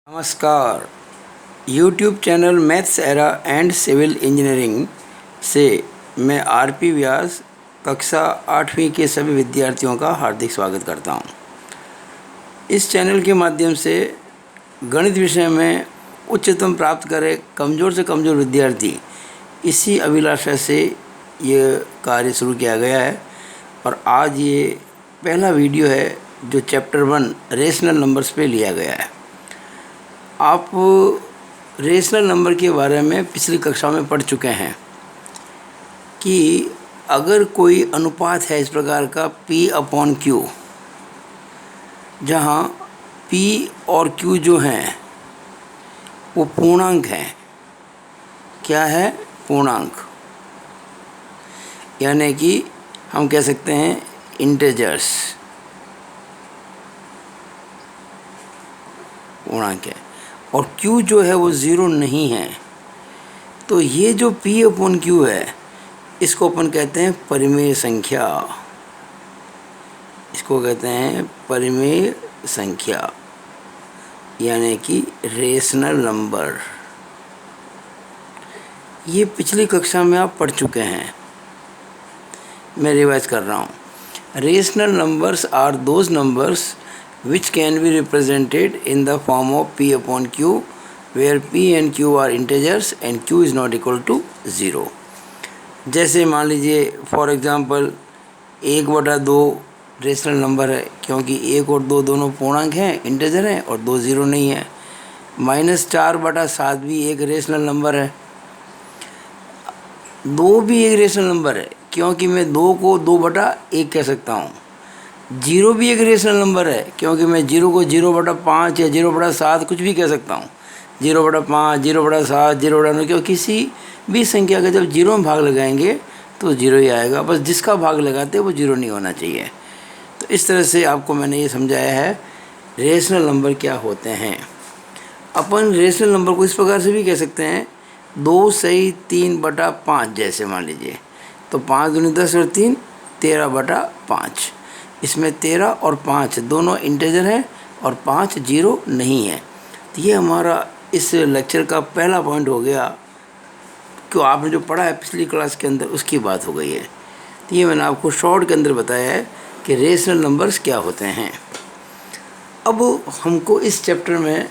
नमस्कार। YouTube channel maths era and civil engineering से मैं आरपी व्यास कक्षा 8वीं के सभी विद्यार्थियों का हार्दिक स्वागत करता हूं। इस चैनल के माध्यम से गणित विषय में उच्चतम प्राप्त करे कमज़ोर से कमज़ोर विद्यार्थी, इसी अभिलाषा से ये कार्य शुरू किया गया है। और आज ये पहला वीडियो है जो चैप्टर 1 रेशनल नंबर्स पे लिया गया है। आप रेशनल नंबर के बारे में पिछली कक्षा में पढ़ चुके हैं कि अगर कोई अनुपात है इस प्रकार का P/Q, जहाँ P और Q जो हैं वो पूर्णांक हैं। क्या है? पूर्णांक, यानी कि हम कह सकते हैं इंटेजर्स पूर्णांक है, और Q जो है वो ज़ीरो नहीं है। तो ये जो P/Q है इसको अपन कहते हैं परिमेय संख्या। इसको कहते हैं परिमेय संख्या, यानी कि रेशनल नंबर। ये पिछली कक्षा में आप पढ़ चुके हैं, मैं रिवाइज कर रहा हूँ। Rational numbers are those numbers which can be represented in the form of P/Q, where P and Q are integers and Q is not equal to 0। जैसे मान लीजिए फॉर एग्ज़ाम्पल 1/2 रेशनल नंबर है, क्योंकि 1 और 2 दोनों पूर्णांक हैं, इंटेजर हैं, और 2 ज़ीरो नहीं है। -4/7 भी एक रेशनल नंबर है। 2 भी एक रेशनल नंबर है, क्योंकि मैं 2 को 2/1 कह सकता हूँ। 0 भी एक रेशनल नंबर है, क्योंकि मैं 0 को 0/5 या 0/7 कुछ भी कह सकता हूँ। 0/5, 0/7, 0/9, क्योंकि किसी भी संख्या का जब 0 में भाग लगाएंगे तो 0 ही आएगा। बस जिसका भाग लगाते हैं वो 0 नहीं होना चाहिए। तो इस तरह से आपको मैंने ये समझाया है रेशनल नंबर क्या होते हैं। अपन रेशनल नंबर को इस प्रकार से भी कह सकते हैं 2 सही 3/5। जैसे मान लीजिए तो 5 दूनी 10 और 3 13/5। इसमें 13 और 5 दोनों इंटेजर हैं और 5 जीरो नहीं है। तो ये हमारा इस लेक्चर का पहला पॉइंट हो गया। क्यों आपने जो पढ़ा है पिछली क्लास के अंदर उसकी बात हो गई है। तो ये मैंने आपको शॉर्ट के अंदर बताया है कि रेशनल नंबर्स क्या होते हैं। अब हमको इस चैप्टर में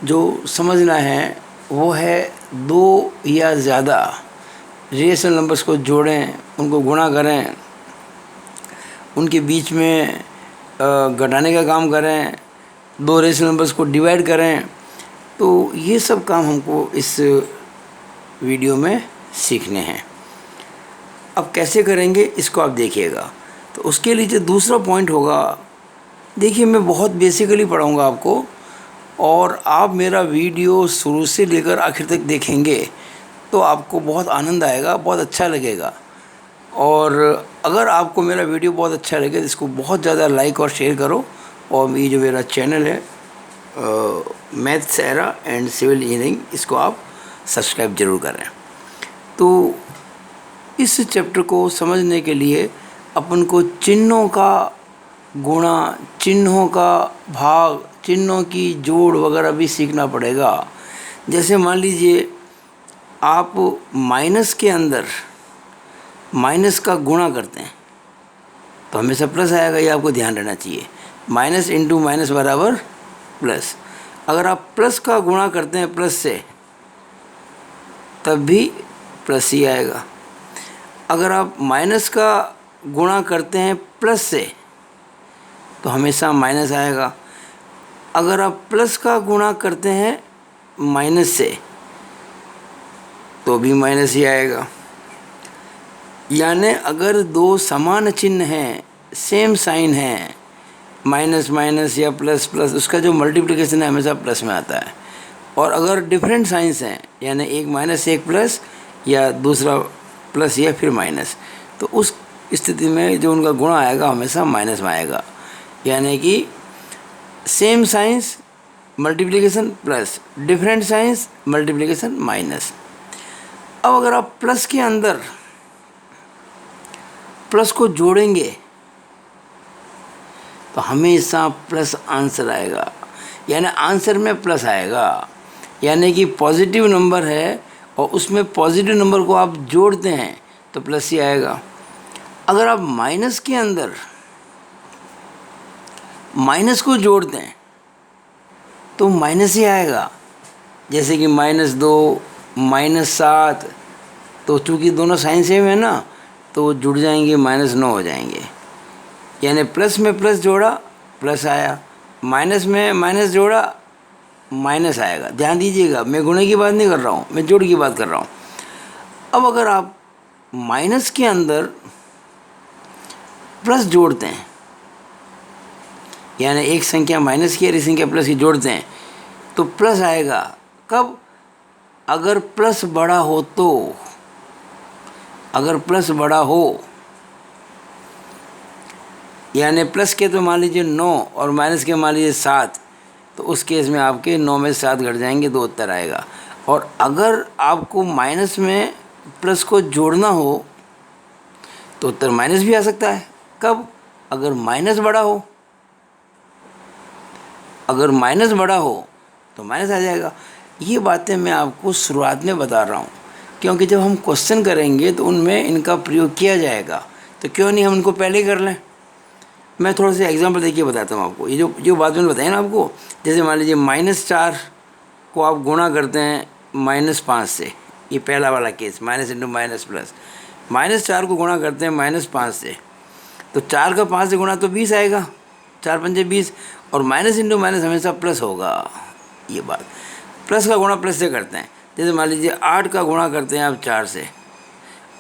जो समझना है वो है 2 या ज़्यादा रेशनल नंबर्स को जोड़ें, उनको गुणा करें, उनके बीच में घटाने का काम करें, 2 रेशनल नंबर्स को डिवाइड करें। तो ये सब काम हमको इस वीडियो में सीखने हैं। अब कैसे करेंगे इसको आप देखिएगा। तो उसके लिए जो दूसरा पॉइंट होगा, देखिए मैं बहुत बेसिकली पढ़ाऊँगा आपको, और आप मेरा वीडियो शुरू से लेकर आखिर तक देखेंगे तो आपको बहुत आनंद आएगा, बहुत अच्छा लगेगा। और अगर आपको मेरा वीडियो बहुत अच्छा लगे तो इसको बहुत ज़्यादा लाइक और शेयर करो। और ये जो मेरा चैनल है maths era and civil engineering, इसको आप सब्सक्राइब ज़रूर करें। तो इस चैप्टर को समझने के लिए अपन को चिन्हों का गुणा, चिन्हों का भाग, चिन्हों की जोड़ वगैरह भी सीखना पड़ेगा। जैसे मान लीजिए आप माइनस के अंदर माइनस का गुणा करते हैं तो हमेशा प्लस आएगा, ये आपको ध्यान रहना चाहिए। माइनस इंटू माइनस बराबर प्लस। अगर आप प्लस का गुणा करते हैं प्लस से तब भी प्लस ही आएगा। अगर आप माइनस का गुणा करते हैं प्लस से तो हमेशा माइनस आएगा। अगर आप प्लस का गुणा करते हैं माइनस से तो भी माइनस ही आएगा। यानी अगर 2 समान चिन्ह हैं, सेम साइन है, माइनस माइनस या प्लस प्लस, उसका जो मल्टीप्लिकेशन है हमेशा प्लस में आता है। और अगर डिफरेंट साइंस हैं, यानी एक माइनस एक प्लस या दूसरा प्लस या फिर माइनस, तो उस स्थिति में जो उनका गुणा आएगा हमेशा माइनस में आएगा। यानी कि same science multiplication plus, different science multiplication minus. अब अगर आप प्लस के अंदर प्लस को जोड़ेंगे तो हमेशा प्लस आंसर आएगा। यानी आंसर में प्लस आएगा, यानी कि पॉजिटिव नंबर है और उसमें पॉजिटिव नंबर को आप जोड़ते हैं तो प्लस ही आएगा। अगर आप माइनस के अंदर माइनस को जोड़ते हैं तो माइनस ही आएगा। जैसे कि -2 -7, तो चूँकि दोनों साइन सेम है ना तो जुड़ जाएंगे, -9 हो जाएंगे। यानी प्लस में प्लस जोड़ा प्लस आया, माइनस में माइनस जोड़ा माइनस आएगा। ध्यान दीजिएगा, मैं गुणे की बात नहीं कर रहा हूँ, मैं जोड़ की बात कर रहा हूँ। अब अगर आप माइनस के अंदर प्लस जोड़ते हैं, यानी एक संख्या माइनस की और एक संख्या प्लस की जोड़ते हैं तो प्लस आएगा। कब? अगर प्लस बड़ा हो तो, अगर प्लस बड़ा हो, यानी प्लस के तो मान लीजिए 9 और माइनस के मान लीजिए 7, तो उस केस में आपके 9 में 7 घट जाएंगे, 2 उत्तर आएगा। और अगर आपको माइनस में प्लस को जोड़ना हो तो उत्तर माइनस भी आ सकता है। कब? अगर माइनस बड़ा हो, अगर माइनस बड़ा हो तो माइनस आ जाएगा। ये बातें मैं आपको शुरुआत में बता रहा हूँ क्योंकि जब हम क्वेश्चन करेंगे तो उनमें इनका प्रयोग किया जाएगा, तो क्यों नहीं हम इनको पहले कर लें। मैं थोड़ा सा एग्जांपल देखिए बताता हूँ आपको। ये जो बात मैंने बताई ना आपको, जैसे मान लीजिए -4 को आप गुणा करते हैं -5 से, ये पहला वाला case, minus into minus plus. -4 को गुणा करते हैं -5 से, तो 4 का 5 से गुणा तो 20 आएगा, 4 पंजे 20, और माइनस इंटू माइनस हमेशा प्लस होगा। ये बात, प्लस का गुणा प्लस से करते हैं। जैसे मान लीजिए 8 का गुणा करते हैं आप 4 से,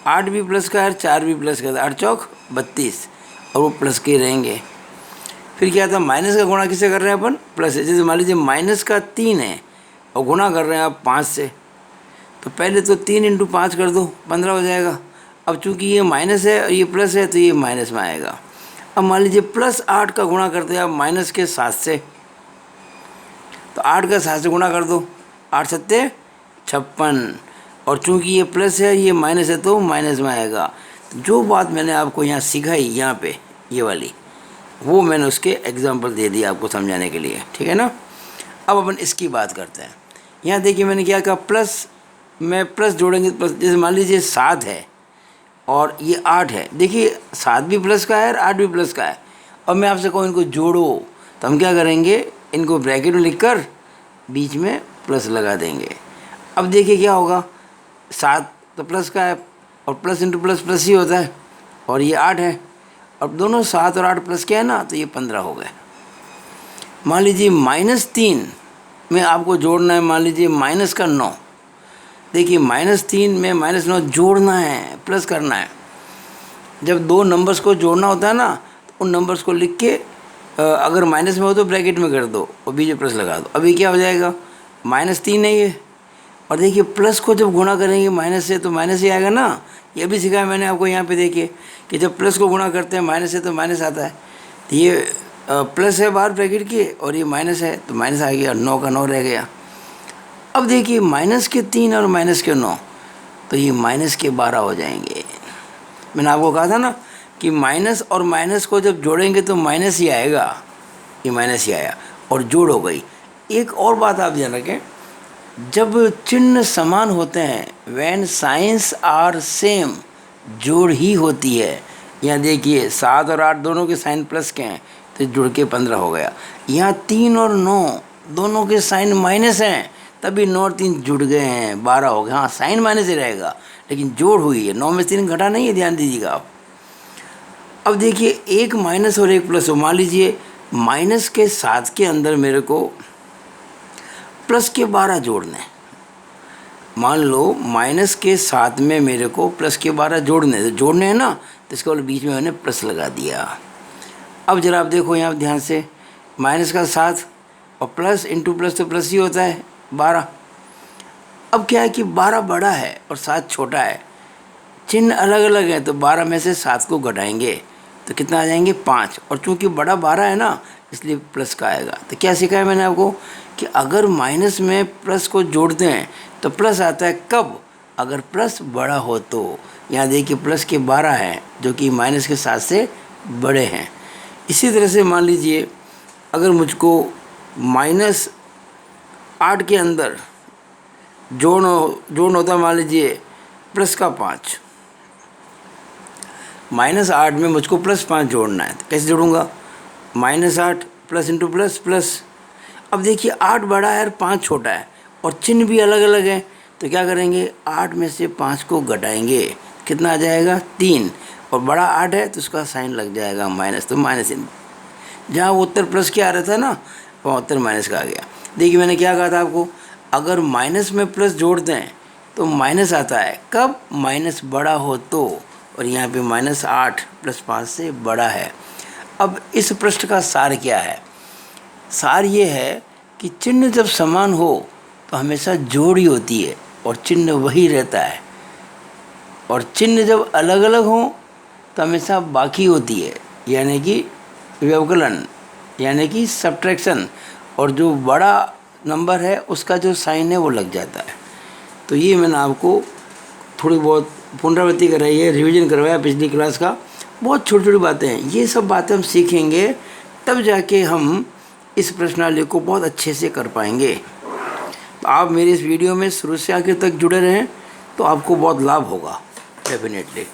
8 भी प्लस का है, 4 भी प्लस का है, 8 चौक 32, और वो प्लस के रहेंगे। फिर क्या था, माइनस का गुणा किससे कर रहे हैं अपन? प्लस से। जैसे मान लीजिए माइनस का 3 है और गुणा कर रहे हैं आप 5 से, तो पहले तो 3 इंटू 5 कर दो, 15 हो जाएगा। अब चूंकि ये माइनस है और ये प्लस है तो ये माइनस में आएगा। अब मान लीजिए +8 का गुणा करते हैं आप माइनस के 7 से, तो 8 का 7 से गुणा कर दो, 8 सत्ते 56, और चूंकि ये प्लस है ये माइनस है तो माइनस में आएगा। जो बात मैंने आपको यहाँ सिखाई, यहाँ पे ये वाली, वो मैंने उसके एग्जाम्पल दे दिया आपको समझाने के लिए, ठीक है ना। अब अपन इसकी बात करते हैं। यहाँ देखिए मैंने क्या कहा, प्लस में प्लस जोड़ेंगे तो प्लस। जैसे मान लीजिए 7 है और ये 8 है, देखिए 7 भी प्लस का है और 8 भी प्लस का है, और मैं आपसे कहूँ इनको जोड़ो, तो हम क्या करेंगे, इनको ब्रैकेट में लिखकर बीच में प्लस लगा देंगे। अब देखिए क्या होगा, 7 तो प्लस का है और प्लस इंटू प्लस प्लस ही होता है, और ये 8 है, अब दोनों 7 और 8 प्लस के है ना, तो ये 15 हो गए। मान लीजिए -3 में आपको जोड़ना है, मान लीजिए माइनस का 9, देखिए -3 में -9 जोड़ना है, प्लस करना है। जब दो नंबर्स को जोड़ना होता है ना, तो उन नंबर्स को लिख के अगर माइनस में हो तो ब्रैकेट में कर दो और बीच में प्लस लगा दो। अभी क्या हो जाएगा, -3 है ये, और देखिए प्लस को जब गुणा करेंगे माइनस से तो माइनस ही आएगा ना। ये भी सिखाया मैंने आपको यहाँ पे, देखिए कि जब प्लस को गुणा करते हैं माइनस से तो माइनस आता है। तो ये प्लस है बाहर ब्रैकेट की और ये माइनस है तो माइनस आ गया, 9 का 9 रह गया। अब देखिए माइनस के 3 और माइनस के 9, तो ये माइनस के 12 हो जाएंगे। मैंने आपको कहा था ना कि माइनस और माइनस को जब जोड़ेंगे तो माइनस ही आएगा, ये माइनस ही आया और जोड़ हो गई। एक और बात आप ध्यान रखें, जब चिन्ह समान होते हैं, व्हेन साइंस आर सेम, जोड़ ही होती है। यहाँ देखिए 7 और 8 दोनों के साइन प्लस के हैं तो जुड़ के 15 हो गया। यहाँ 3 और 9 दोनों के साइन माइनस हैं, तभी 9 और 3 जुड़ गए हैं, 12 हो गए। हाँ साइन माइनस ही रहेगा लेकिन जोड़ हुई है, 9 में 3 घटा नहीं है, ध्यान दीजिएगा आप। अब देखिए एक माइनस और एक प्लस हो, मान लीजिए माइनस के 7 के अंदर मेरे को प्लस के 12 जोड़ने, मान लो माइनस के 7 में मेरे को प्लस के 12 जोड़ने, तो जोड़ने हैं ना, तो इसके वाले बीच में मैंने प्लस लगा दिया। अब जरा आप देखो यहाँ ध्यान से, माइनस का 7 और प्लस इंटू प्लस तो प्लस ही होता है 12। अब क्या है कि 12 बड़ा है और 7 छोटा है, चिन्ह अलग अलग है, तो 12 में से 7 को घटाएंगे तो कितना आ जाएंगे 5, और चूंकि बड़ा 12 है ना इसलिए प्लस का आएगा। तो क्या सिखाया मैंने आपको कि अगर माइनस में प्लस को जोड़ते हैं तो प्लस आता है, कब, अगर प्लस बड़ा हो तो। यहाँ देखिए प्लस के 12 हैं जो कि माइनस के 7 से बड़े हैं। इसी तरह से मान लीजिए अगर मुझको -8 के अंदर जोड़ होता है, मान लीजिए प्लस का 5। -8 में मुझको +5 जोड़ना है, तो कैसे जोड़ूंगा? -8 प्लस इंटू प्लस प्लस। अब देखिए 8 बड़ा है और 5 छोटा है और चिन्ह भी अलग अलग है, तो क्या करेंगे? 8 में से 5 को घटाएंगे, कितना आ जाएगा? 3। और बड़ा 8 है तो उसका साइन लग जाएगा माइनस, तो माइनस। जहाँ उत्तर प्लस के आ रहा था ना, वहाँ उत्तर माइनस का आ गया। देखिए मैंने क्या कहा था आपको, अगर माइनस में प्लस जोड़ते हैं तो माइनस आता है, कब? माइनस बड़ा हो तो। और यहाँ पे -8 + 5 से बड़ा है। अब इस प्रश्न का सार क्या है? सार ये है कि चिन्ह जब समान हो तो हमेशा जोड़ ही होती है और चिन्ह वही रहता है, और चिन्ह जब अलग अलग हो तो हमेशा बाकी होती है, यानी कि व्यवकलन, यानी कि सब्ट्रैक्शन, और जो बड़ा नंबर है उसका जो साइन है वो लग जाता है। तो ये मैंने आपको थोड़ी बहुत पुनरावृत्ति कराई है, रिवीजन करवाया पिछली क्लास का। बहुत छोटी छोटी बातें हैं, ये सब बातें हम सीखेंगे तब जाके हम इस प्रश्नावली को बहुत अच्छे से कर पाएंगे। तो आप मेरे इस वीडियो में शुरू से आखिर तक जुड़े रहें तो आपको बहुत लाभ होगा डेफिनेटली।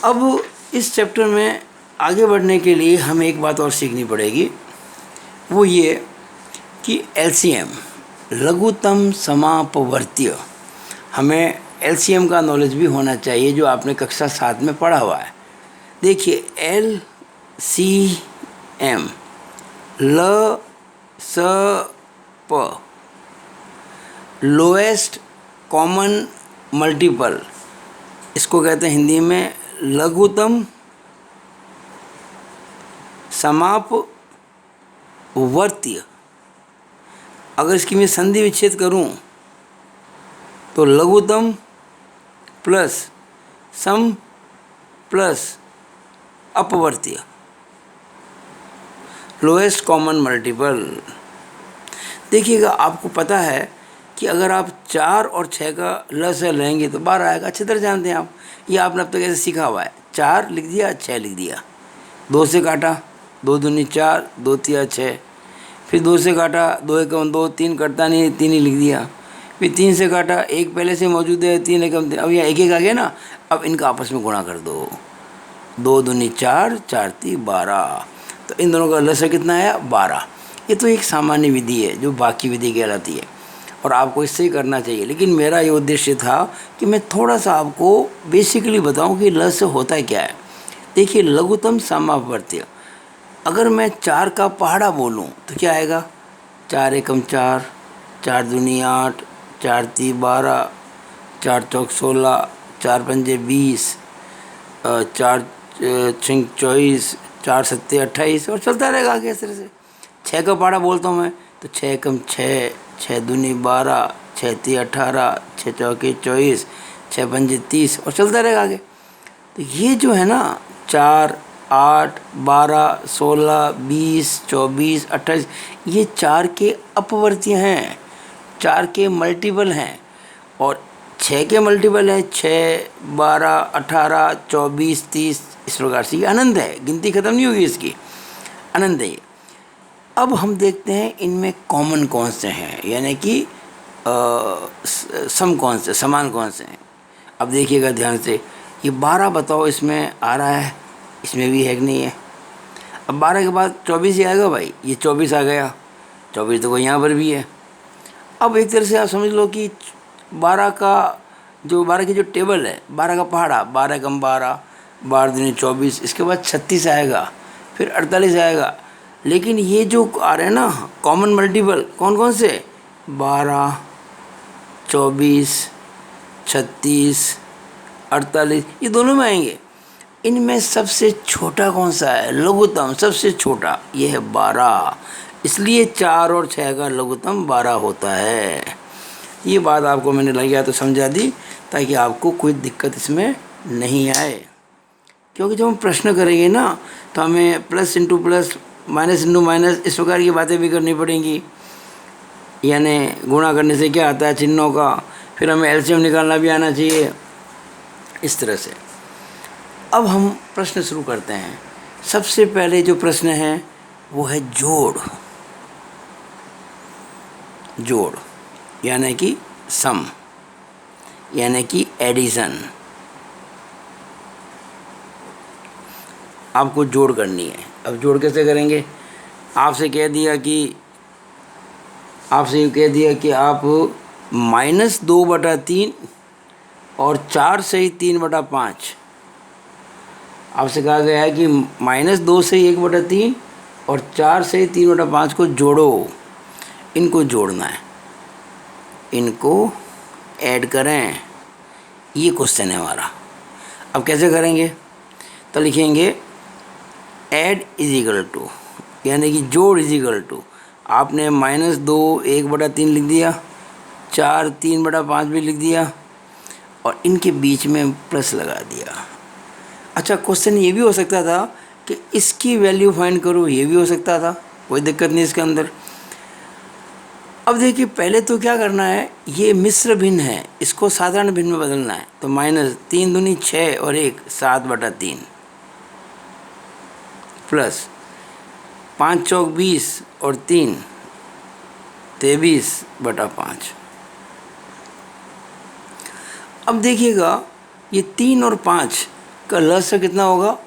अब इस चैप्टर में आगे बढ़ने के लिए हमें एक बात और सीखनी पड़ेगी, वो ये कि एलसीएम, लघुत्तम समापवर्तीय, हमें एलसीएम का नॉलेज भी होना चाहिए जो आपने कक्षा 7 में पढ़ा हुआ है। देखिए एलसीएम, ल स प, लोएस्ट कॉमन मल्टीपल, इसको कहते हैं हिंदी में लघुत्तम समापवर्तीय। अगर इसकी मैं संधि विच्छेद करूं तो लघुत्तम प्लस सम प्लस अपवर्तीय, लोएस्ट कॉमन मल्टीपल। देखिएगा आपको पता है कि अगर आप 4 और 6 का लस लेंगे तो 12 आएगा, अच्छी तरह जानते हैं आप। ये आपने अब तक ऐसे सीखा हुआ है, 4 लिख दिया 6 लिख दिया, 2 से काटा 2 दूनी 4, 2 तिया 6, फिर 2 से काटा 2 एकम 2, 3 कटता नहीं 3 ही लिख दिया, फिर 3 से काटा 1 पहले से मौजूद है 3 एकम 3, अब यहाँ 1 1 आ गया ना, अब इनका आपस में गुणा कर दो, 2 दूनी 4, 4 ती 12, तो इन दोनों का लस कितना आया? 12। ये तो एक सामान्य विधि है जो बाकी विधि कहलाती है और आपको इससे ही करना चाहिए, लेकिन मेरा ये उद्देश्य था कि मैं थोड़ा सा आपको बेसिकली बताऊं कि लस होता क्या है। देखिए लघुत्तम समापवर्तीय, अगर मैं 4 का पहाड़ा बोलूं तो क्या आएगा? 4 एकम 4, 4 दूनी 8, 4 ती 12, 4 चौक 16, 4 पंजे 20, 4 छिंग 24, 4 सत्ते 28 और चलता रहेगा आगे इस तरह से। 6 का पहाड़ा बोलता हूँ मैं तो 6 एकम 6, 6 दूनी 12, 6 ती 18, 6 चौके 24, 6 पंजे 30 और चलता रहेगा आगे। तो ये जो है ना 4, 8, 12, 16, 20, 24, 28, ये 4 के अपवर्तीय हैं, 4 के मल्टीपल हैं, और 6 के मल्टीपल हैं 6, 12, 18, 24, 30, इस प्रकार से ये अनंत है, गिनती खत्म नहीं होगी इसकी, अनंत है ये। अब हम देखते हैं इनमें कॉमन कौन से हैं, यानी कि सम कौन से, समान कौन से हैं। अब देखिएगा ध्यान से, ये 12 बताओ इसमें आ रहा है, इसमें भी है कि नहीं है? अब 12 के बाद 24 ही आएगा भाई, ये 24 आ गया, 24 तो यहाँ पर भी है। अब एक तरह से आप समझ लो कि 12 की जो टेबल है, 12 का पहाड़ा, 12 कम 12, 12 दूनी 24, इसके बाद 36 आएगा, फिर 48 आएगा। लेकिन ये जो आ रहे हैं ना कॉमन मल्टीपल, कौन कौन से? 12, 24, 36, 48, ये दोनों में आएंगे। इनमें सबसे छोटा कौन सा है? लघुत्तम सबसे छोटा, ये है 12, इसलिए 4 और 6 का लघुत्तम 12 होता है। ये बात आपको मैंने लगा तो समझा दी, ताकि आपको कोई दिक्कत इसमें नहीं आए। क्योंकि जब हम प्रश्न करेंगे ना तो हमें plus into plus, minus into minus, इस प्रकार की बातें भी करनी पड़ेंगी। यानी गुणा करने से क्या आता है चिन्हों का, फिर हमें एलसीएम निकालना भी आना चाहिए, इस तरह से। अब हम प्रश्न शुरू करते हैं। सबसे पहले जो प्रश्न है वो है जोड़। जोड़, यानी कि सम, यानी कि एडिशन। आपको जोड़ करनी है। अब जोड़ कैसे करेंगे? आपसे कह दिया कि आप -2/3 और 4 से 3/5, आपसे कहा गया है कि -2 से 1/3 और 4 से 3/5 को जोड़ो। इनको जोड़ना है, इनको ऐड करें, ये क्वेश्चन है हमारा। अब कैसे करेंगे? तो लिखेंगे ऐड इज इक्वल टू, यानी कि जोड़ इज इक्वल टू, आपने -2 1/3 लिख दिया, 4 3/5 भी लिख दिया और इनके बीच में प्लस लगा दिया। अच्छा, क्वेश्चन ये भी हो सकता था कि इसकी वैल्यू फाइंड करो, ये भी हो सकता था, कोई दिक्कत नहीं इसके अंदर। अब देखिए, पहले तो क्या करना है, ये मिश्र भिन्न है, इसको साधारण भिन्न में बदलना है। तो -3 दूनी 6 और 1 7/3 प्लस 5 चौक 20 और 3 23/5। अब देखिएगा, ये 3 और 5 का लसागु कितना होगा?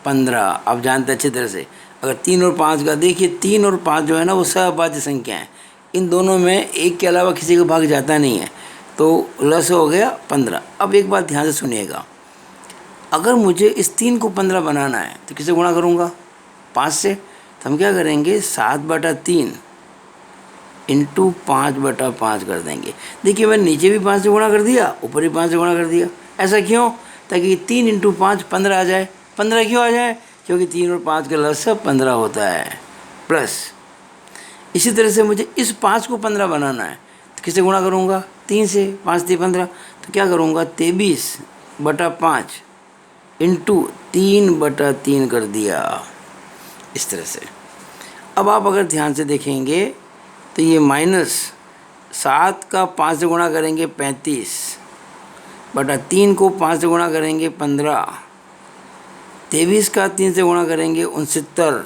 15। आप जानते हैं अच्छी तरह से, अगर 3 और 5 का, देखिए 3 और 5 जो है ना वो सहभाज्य संख्या है, इन दोनों में एक के अलावा किसी को भाग जाता नहीं है, तो लसागु हो गया 15। अब एक बात ध्यान से सुनिएगा, अगर मुझे इस 3 को 15 बनाना है तो किसे गुणा करूँगा? 5 से। तो हम क्या करेंगे, 7/3 इंटू 5/5 कर देंगे। देखिए, मैं नीचे भी 5 से गुणा कर दिया, ऊपर भी 5 से गुणा कर दिया। ऐसा क्यों? ताकि 3 इंटू 5 15 आ जाए। 15 क्यों आ जाए? क्योंकि 3 और 5 का लसागु 15 होता है। प्लस इसी तरह से मुझे इस 5 को 15 बनाना है तो किसे गुणा करूँगा? 3 से। 5 3 15, तो क्या करूँगा, 23/5 इंटू 3/3 कर दिया, इस तरह से। अब आप अगर ध्यान से देखेंगे तो ये -7 का 5 से गुणा करेंगे 35/3 को 5 से गुणा करेंगे 15, 23 का 3 से गुणा करेंगे 69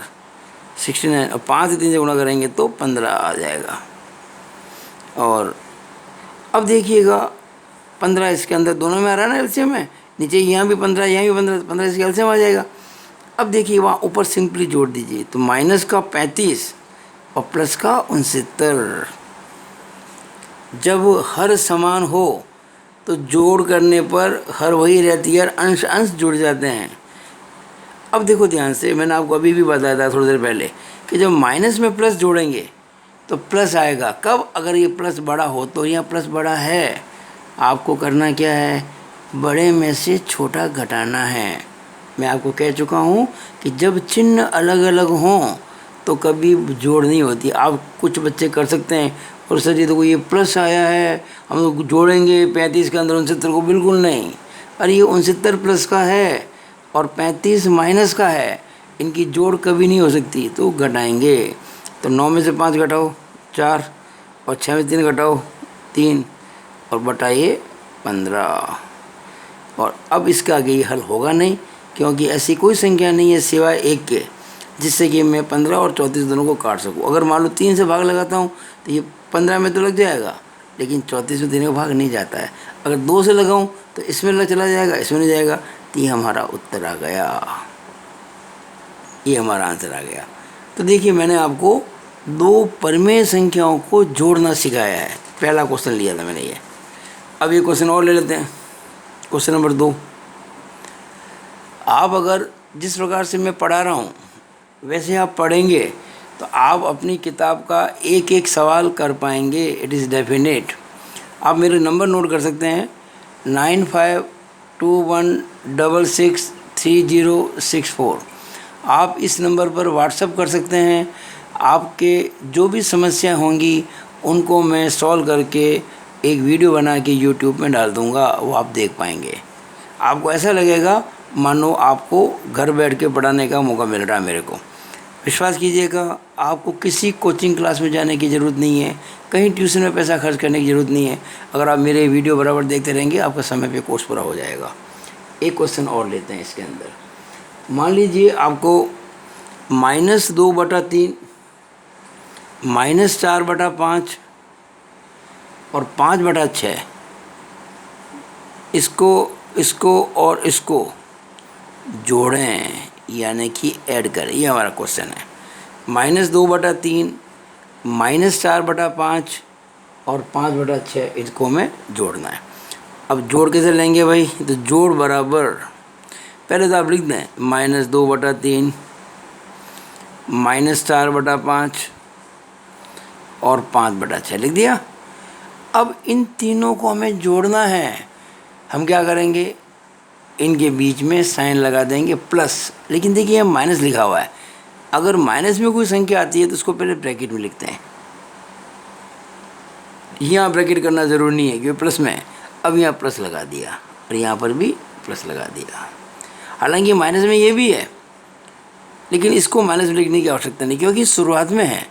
69 और 5 से 3 से गुणा करेंगे तो 15 आ जाएगा। और अब देखिएगा, 15 इसके अंदर दोनों में आ रहा है ना एलसीएम में, नीचे यहाँ भी 15 यहाँ भी 15, 15 इसके एलसीएम आ जाएगा। अब देखिए, वहाँ ऊपर सिंपली जोड़ दीजिए, तो माइनस का 35 और प्लस का 69। जब हर समान हो तो जोड़ करने पर हर वही रहती है, अंश अंश जुड़ जाते हैं। अब देखो ध्यान से, मैंने आपको अभी भी बताया था थोड़ी देर पहले कि जब माइनस में प्लस जोड़ेंगे तो प्लस आएगा। कब? अगर ये प्लस बड़ा हो। तो यहाँ प्लस बड़ा है, आपको करना क्या है, बड़े में से छोटा घटाना है। मैं आपको कह चुका हूँ कि जब चिन्ह अलग अलग हों तो कभी जोड़ नहीं होती। आप कुछ बच्चे कर सकते हैं, और सर जी देखो ये प्लस आया है, हम लोग जोड़ेंगे 35 के अंदर 69 को, बिल्कुल नहीं। अरे ये 69 प्लस का है और 35 माइनस का है, इनकी जोड़ कभी नहीं हो सकती, तो घटाएंगे। तो 9 में से 5 घटाओ 4, और 6 में से 3 घटाओ 3, और बटाइए 15। और अब इसका आगे ये हल होगा नहीं, क्योंकि ऐसी कोई संख्या नहीं है सिवाय 1 के जिससे कि मैं 15 और 34 दोनों को काट सकूं। अगर मान लो 3 से भाग लगाता हूं तो ये 15 में तो लग जाएगा, लेकिन 34 में देने का भाग नहीं जाता है। अगर 2 से लगाऊं तो इसमें चला जाएगा, इसमें नहीं जाएगा। तो ये हमारा उत्तर आ गया, ये हमारा आंसर आ गया। तो देखिए, मैंने आपको 2 परिमेय संख्याओं को जोड़ना सिखाया है। पहला क्वेश्चन लिया था मैंने ये। अब ये क्वेश्चन और ले लेते हैं, क्वेश्चन नंबर 2। आप अगर जिस प्रकार से मैं पढ़ा रहा हूँ वैसे आप पढ़ेंगे तो आप अपनी किताब का एक एक सवाल कर पाएंगे, इट इज़ डेफिनेट। आप मेरे नंबर नोट कर सकते हैं, 9521663064। आप इस नंबर पर व्हाट्सएप कर सकते हैं। आपके जो भी समस्या होंगी उनको मैं सॉल्व करके एक वीडियो बना के यूट्यूब में डाल दूँगा, वो आप देख पाएंगे। आपको ऐसा लगेगा मानो आपको घर बैठ के पढ़ाने का मौका मिल रहा है मेरे को। विश्वास कीजिएगा, आपको किसी कोचिंग क्लास में जाने की ज़रूरत नहीं है, कहीं ट्यूशन में पैसा खर्च करने की ज़रूरत नहीं है। अगर आप मेरे वीडियो बराबर देखते रहेंगे आपका समय पे कोर्स पूरा हो जाएगा। एक क्वेश्चन और लेते हैं इसके अंदर। मान लीजिए आपको -2/3, -4/5 और 5/6, इसको और इसको जोड़ें यानी कि ऐड करें, ये हमारा क्वेश्चन है। -2/3 -4/5 और 5/6 इसको हमें जोड़ना है। अब जोड़ कैसे लेंगे भाई? तो जोड़ बराबर पहले तो आप लिख दें -2/3 -4/5 और 5/6 लिख दिया। अब इन तीनों को हमें जोड़ना है। हम क्या करेंगे, इनके बीच में साइन लगा देंगे प्लस, लेकिन देखिए यहाँ माइनस लिखा हुआ है। अगर माइनस में कोई संख्या आती है तो उसको पहले ब्रैकेट में लिखते हैं। यहाँ ब्रैकेट करना ज़रूरी नहीं है क्योंकि प्लस में है। अब यहाँ प्लस लगा दिया और यहाँ पर भी प्लस लगा दिया। हालांकि माइनस में ये भी है, लेकिन इसको माइनस में लिखने की आवश्यकता नहीं क्योंकि शुरुआत में है।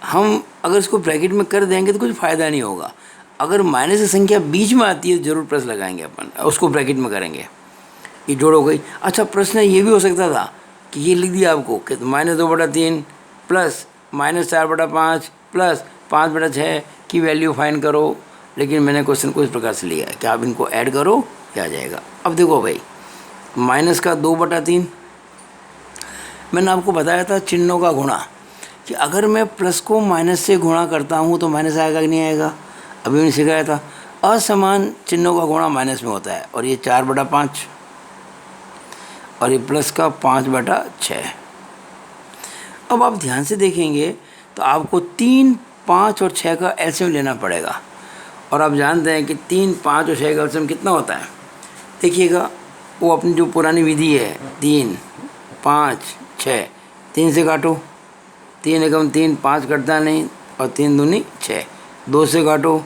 हम अगर इसको ब्रैकेट में कर देंगे तो कुछ फ़ायदा नहीं होगा। अगर माइनस की संख्या बीच में आती है तो ज़रूर प्लस लगाएंगे अपन, उसको ब्रैकेट में करेंगे। ये जोड़ हो गई। अच्छा, प्रश्न ये भी हो सकता था कि ये लिख दिया आपको कि -2/3 प्लस -4/5 प्लस 5/6 की वैल्यू फाइंड करो, लेकिन मैंने क्वेश्चन को इस प्रकार से लिया है कि आप इनको ऐड करो, क्या आ जाएगा। अब देखो भाई, -2/3 मैंने आपको बताया था चिन्हों का गुणा, कि अगर मैं प्लस को माइनस से गुणा करता हूँ तो माइनस आएगा कि नहीं आएगा। अभी मैंने सिखाया था असमान चिन्हों का गुणा माइनस में होता है, और ये 4/5 और ये प्लस का 5/6। अब आप ध्यान से देखेंगे तो आपको 3, 5 और 6 का एलसीएम लेना पड़ेगा। और आप जानते हैं कि 3, 5 और 6 का एलसीएम कितना होता है। देखिएगा, वो अपनी जो पुरानी विधि है 3, 5, 6, 3 से काटो, 3 एकम 3, 5 कटता नहीं, और 3 दूनी 6, 2 से काटो,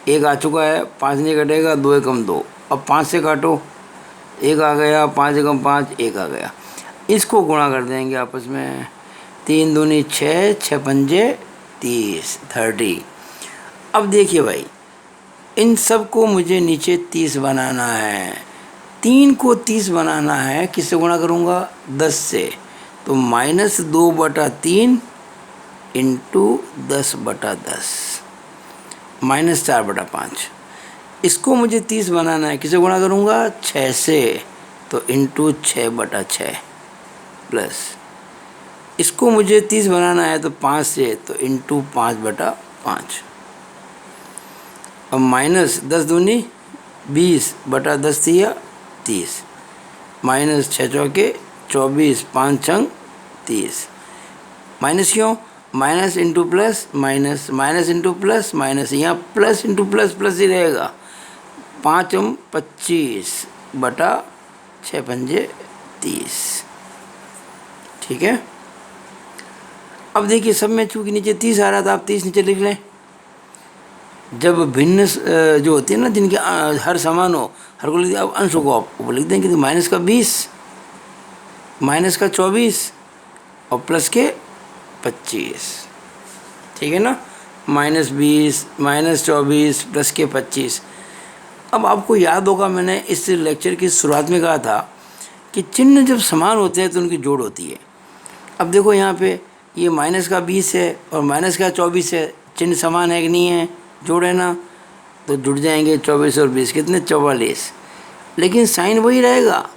1 आ चुका है, 5 नहीं कटेगा, 2 एकम 2। अब 5 से काटो, 1 आ गया, 5 एकम 5, 1 आ गया। इसको गुणा कर देंगे आपस में, 3 दूनी 6, 6 पंजे 30, 30। अब देखिए भाई, इन सब को मुझे नीचे 30 बनाना है। 3 को 30 बनाना है, किससे गुणा करूँगा? 10 से। तो -2/3 इंटू 10/10 -4/5। इसको मुझे 30 बनाना है, किसे गुणा करूँगा? 6 से, तो इंटू 6/6 प्लस इसको मुझे 30 बनाना है तो 5 से, तो इंटू 5/5। अब -10 दूनी 20/10 दिया 30, -6 चौके 24, 5 छंग 30। माइनस क्यों? Minus into plus minus, minus into plus minus, यहाँ प्लस इंटू प्लस प्लस ही रहेगा। 5 25/6 पंजे 30। ठीक है। अब देखिए, सब में चूँकि नीचे 30 आ रहा था, आप 30 नीचे लिख लें। जब भिन्न जो होती है ना, जिनके हर समान हो, हर को लिख दिया। अब अंशों को आप वो लिख देंगे, तो माइनस का 20, माइनस का 24 और प्लस के 25। ठीक है ना, -20 -24 प्लस के 25। अब आपको याद होगा, मैंने इस लेक्चर की शुरुआत में कहा था कि चिन्ह जब समान होते हैं तो उनकी जोड़ होती है। अब देखो यहाँ पे ये माइनस का 20 है और माइनस का 24 है, चिन्ह समान है कि नहीं है? जोड़ है ना, तो जुड़ जाएंगे। 24 और 20 कितने? 44। लेकिन साइन वही रहेगा।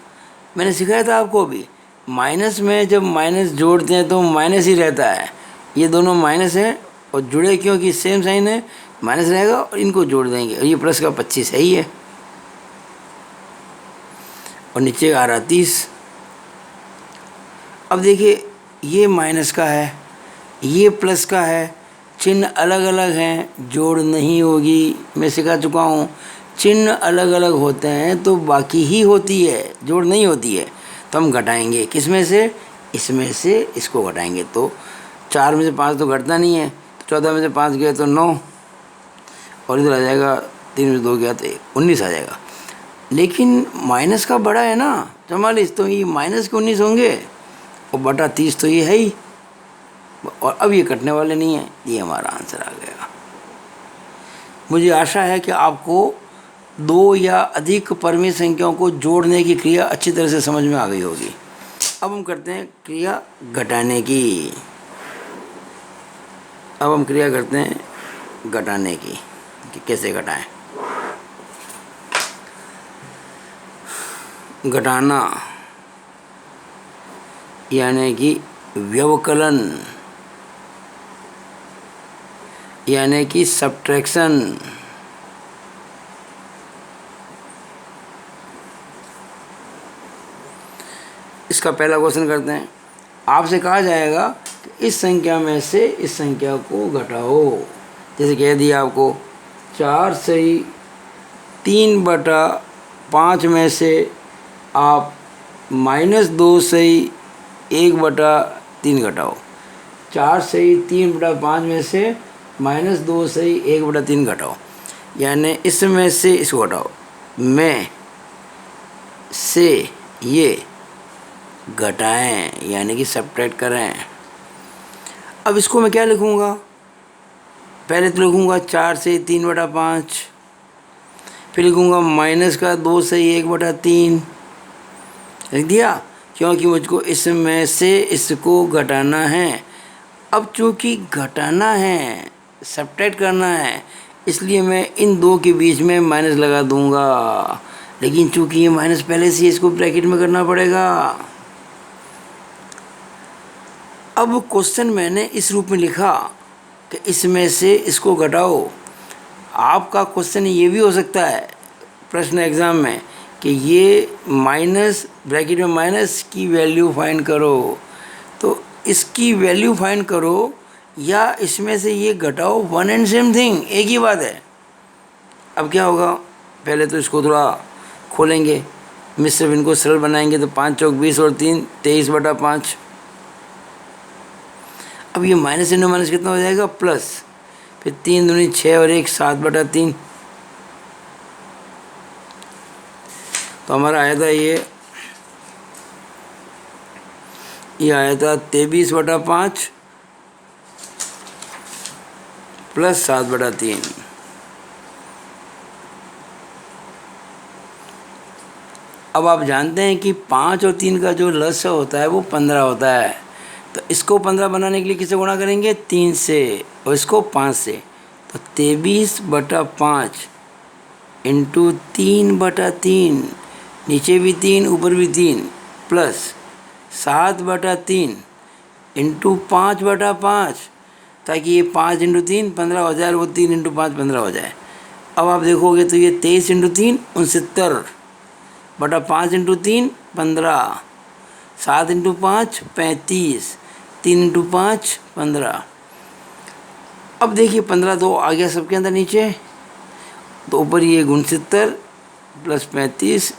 मैंने सिखाया था आपको अभी, माइनस में जब माइनस जोड़ते हैं तो माइनस ही रहता है। ये दोनों माइनस हैं और जुड़े क्योंकि सेम साइन है, माइनस रहेगा, और इनको जोड़ देंगे, और ये प्लस का 25 है ही है, और नीचे आ रहा 30। अब देखिए, ये माइनस का है, ये प्लस का है, चिन्ह अलग अलग हैं, जोड़ नहीं होगी। मैं सिखा चुका हूँ, चिन्ह अलग अलग होते हैं तो बाकी ही होती है, जोड़ नहीं होती है। तो हम घटाएंगे, किस में से? इसमें से इसको घटाएंगे, तो 4 में से 5 तो घटता नहीं है, तो 14 में से 5 गया तो 9, और इधर आ जाएगा 3 में से 2 गया तो 19 आ जाएगा। लेकिन माइनस का बड़ा है ना 44, तो ये माइनस के 19 होंगे, और बटा 30 तो ये है ही, और अब ये कटने वाले नहीं है। ये हमारा आंसर आ गया। मुझे आशा है कि आपको 2 या अधिक परिमेय संख्याओं को जोड़ने की क्रिया अच्छी तरह से समझ में आ गई होगी। अब हम करते हैं क्रिया घटाने की। अब हम क्रिया करते हैं घटाने की। कि कैसे घटाएं। घटाना यानी कि व्यवकलन यानी कि सब्ट्रैक्शन। इसका पहला क्वेश्चन करते हैं। आपसे कहा जाएगा कि इस संख्या में से इस संख्या को घटाओ। जैसे कह दिया आपको 4 सही 3/5 में से आप -2 सही 1/3 घटाओ। 4 सही 3/5 में से -2 सही 1/3 घटाओ, यानी इसमें से इसको घटाओ, में से ये घटाएं यानी कि सब्ट्रैक्ट करें। अब इसको मैं क्या लिखूँगा? पहले तो लिखूँगा 4 से 3/5, फिर लिखूँगा -2 से 1/3 लिख दिया, क्योंकि मुझको इसमें से इसको घटाना है। अब चूँकि घटाना है, सब्ट्रैक्ट करना है, इसलिए मैं इन दो के बीच में माइनस लगा दूंगा। लेकिन चूँकि ये माइनस पहले से इसको ब्रैकेट में करना पड़ेगा। अब क्वेश्चन मैंने इस रूप में लिखा कि इसमें से इसको घटाओ। आपका क्वेश्चन ये भी हो सकता है प्रश्न एग्ज़ाम में कि ये माइनस ब्रैकेट में माइनस की वैल्यू फाइंड करो, तो इसकी वैल्यू फाइंड करो या इसमें से ये घटाओ, वन एंड सेम थिंग, एक ही बात है। अब क्या होगा? पहले तो इसको थोड़ा खोलेंगे, मिश्र इनको सरल बनाएंगे तो 5 चौक 20 और 3 23/5। अब ये माइनस इंटू माइनस कितना हो जाएगा? प्लस, फिर 3 दूनी 6 और 1 7/3। तो हमारा आया था ये आया था 23/5 प्लस 7/3। अब आप जानते हैं कि 5 और 3 का जो लसागु होता है वो 15 होता है। तो इसको 15 बनाने के लिए किससे गुणा करेंगे? 3 से, और इसको 5 से। तो 23/5 इंटू 3/3, नीचे भी 3 ऊपर भी 3, प्लस 7/3 इंटू 5/5, ताकि ये 5 इंटू 3 15 हो जाए और वो 3 इंटू 5 15 हो जाए। अब आप देखोगे तो ये 23 इंटू 3 69/5 इंटू 3 15, 7 इंटू 5 35, 3 इंटू 5 15। अब देखिए 15 तो आ गया सबके अंदर नीचे, तो ऊपर ये 69 प्लस 35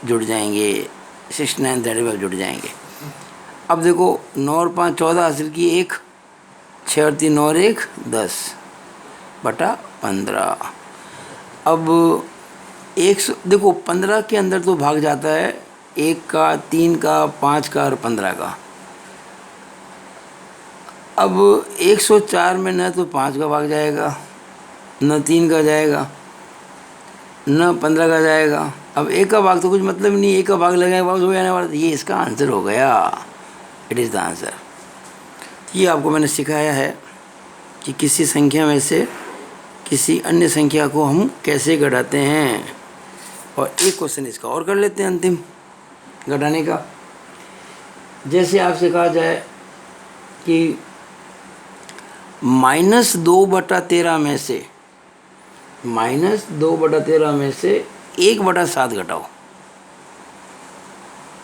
जुड़ जाएंगे, 69 35 जुड़ जाएंगे। अब देखो 9 और 5 14 हासिल की, 1 6 और 3 9 और 1 10/15। अब 100 देखो 15 के अंदर तो भाग जाता है 1 का, 3 का, 5 का और 15 का। अब 104 में न तो 5 का भाग जाएगा, न 3 का जाएगा, न 15 का जाएगा। अब 1 का भाग तो कुछ मतलब नहीं, 1 का भाग लगाए भाग हो जाने वाला। ये इसका आंसर हो गया, इट इज़ द आंसर। ये आपको मैंने सिखाया है कि किसी संख्या में से किसी अन्य संख्या को हम कैसे घटाते हैं। और एक क्वेश्चन इसका और कर लेते हैं अंतिम घटाने का। जैसे आपसे कहा जाए कि -2/13 में से 1/7 घटाओ,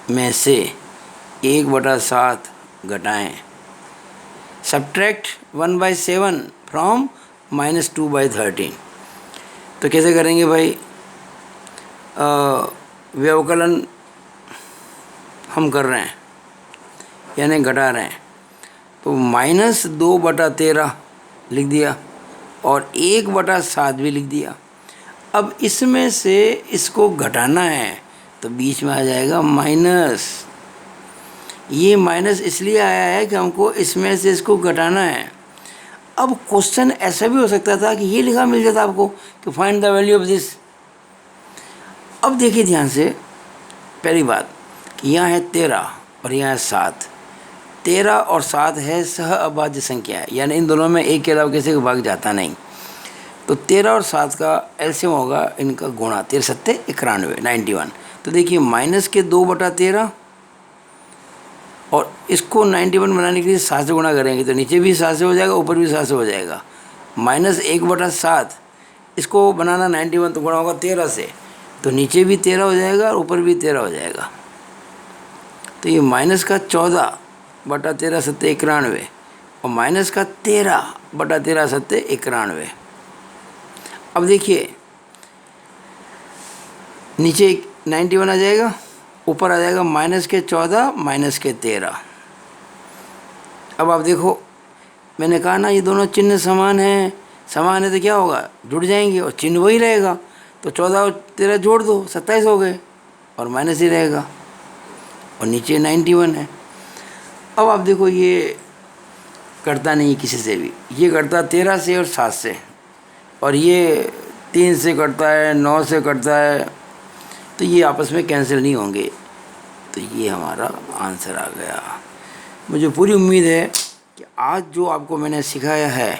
में से 1/7 घटाएं। Subtract 1/7 from -2/13। तो कैसे करेंगे भाई? व्यवकलन हम कर रहे हैं यानी घटा रहे हैं, तो -2/13 लिख दिया और 1/7 भी लिख दिया। अब इसमें से इसको घटाना है तो बीच में आ जाएगा माइनस। ये माइनस इसलिए आया है कि हमको इसमें से इसको घटाना है। अब क्वेश्चन ऐसा भी हो सकता था कि ये लिखा मिल जाता आपको कि find the value of this. अब देखिए ध्यान से, पहली बात कि यहाँ है 13 और यहाँ है 7। 13 और 7 है सह अभाज्य संख्या है, यानी इन दोनों में एक के अलावा किसी को भाग जाता नहीं। तो 13 और 7 का एलसीएम होगा इनका गुणा, 13 सत्ते 91, 91। तो देखिए माइनस के 2/13 और इसको 91 बनाने के लिए 7 से गुणा करेंगे तो नीचे भी 7 से हो जाएगा, ऊपर भी 7 से हो जाएगा। माइनस 1/7 इसको बनाना 91 तो गुणा होगा 13 से, तो नीचे भी 13 हो जाएगा और ऊपर भी 13 हो जाएगा। तो ये माइनस का 14/13 सत्ते 91 और माइनस का 13/13 सत्ते 91। अब देखिए नीचे 91 आ जाएगा, ऊपर आ जाएगा माइनस के 14 माइनस के 13। अब आप देखो मैंने कहा ना ये दोनों चिन्ह समान हैं, समान है तो क्या होगा, जुड़ जाएंगे और चिन्ह वही रहेगा। तो 14 और 13 जोड़ दो, 27 हो गए और माइनस ही रहेगा और नीचे 91 है। अब आप देखो ये करता नहीं किसी से भी, ये करता 13 से और 7 से, और ये 3 से करता है, 9 से करता है, तो ये आपस में कैंसिल नहीं होंगे। तो ये हमारा आंसर आ गया। मुझे पूरी उम्मीद है कि आज जो आपको मैंने सिखाया है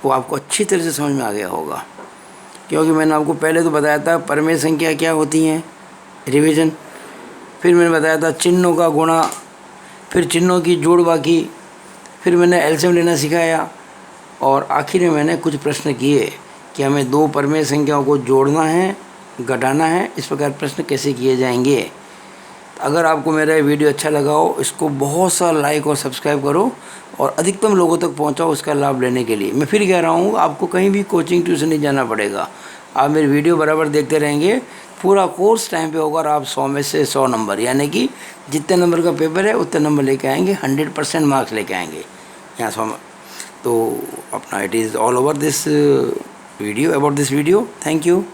वो आपको अच्छी तरह से समझ में आ गया होगा, क्योंकि मैंने आपको पहले तो बताया था परमेय संख्या क्या होती हैं, रिवीजन, फिर मैंने बताया था चिन्हों का गुणा, फिर चिन्हों की जोड़ बाकी, फिर मैंने एलसीएम लेना सिखाया, और आखिर में मैंने कुछ प्रश्न किए कि हमें 2 परमेय संख्याओं को जोड़ना है, घटाना है, इस प्रकार प्रश्न कैसे किए जाएंगे। अगर आपको मेरा ये वीडियो अच्छा लगा हो, इसको बहुत सा लाइक और सब्सक्राइब करो और अधिकतम लोगों तक पहुंचाओ इसका लाभ लेने के लिए। मैं फिर कह रहा हूँ आपको कहीं भी कोचिंग ट्यूशन नहीं जाना पड़ेगा, आप मेरी वीडियो बराबर देखते रहेंगे, पूरा कोर्स टाइम पे होगा और आप 100 में से 100 नंबर, यानी कि जितने नंबर का पेपर है उतने नंबर लेके आएंगे, 100% मार्क्स लेके आएंगे यहाँ 100। तो अपना it is all over this video, about this video. Thank you.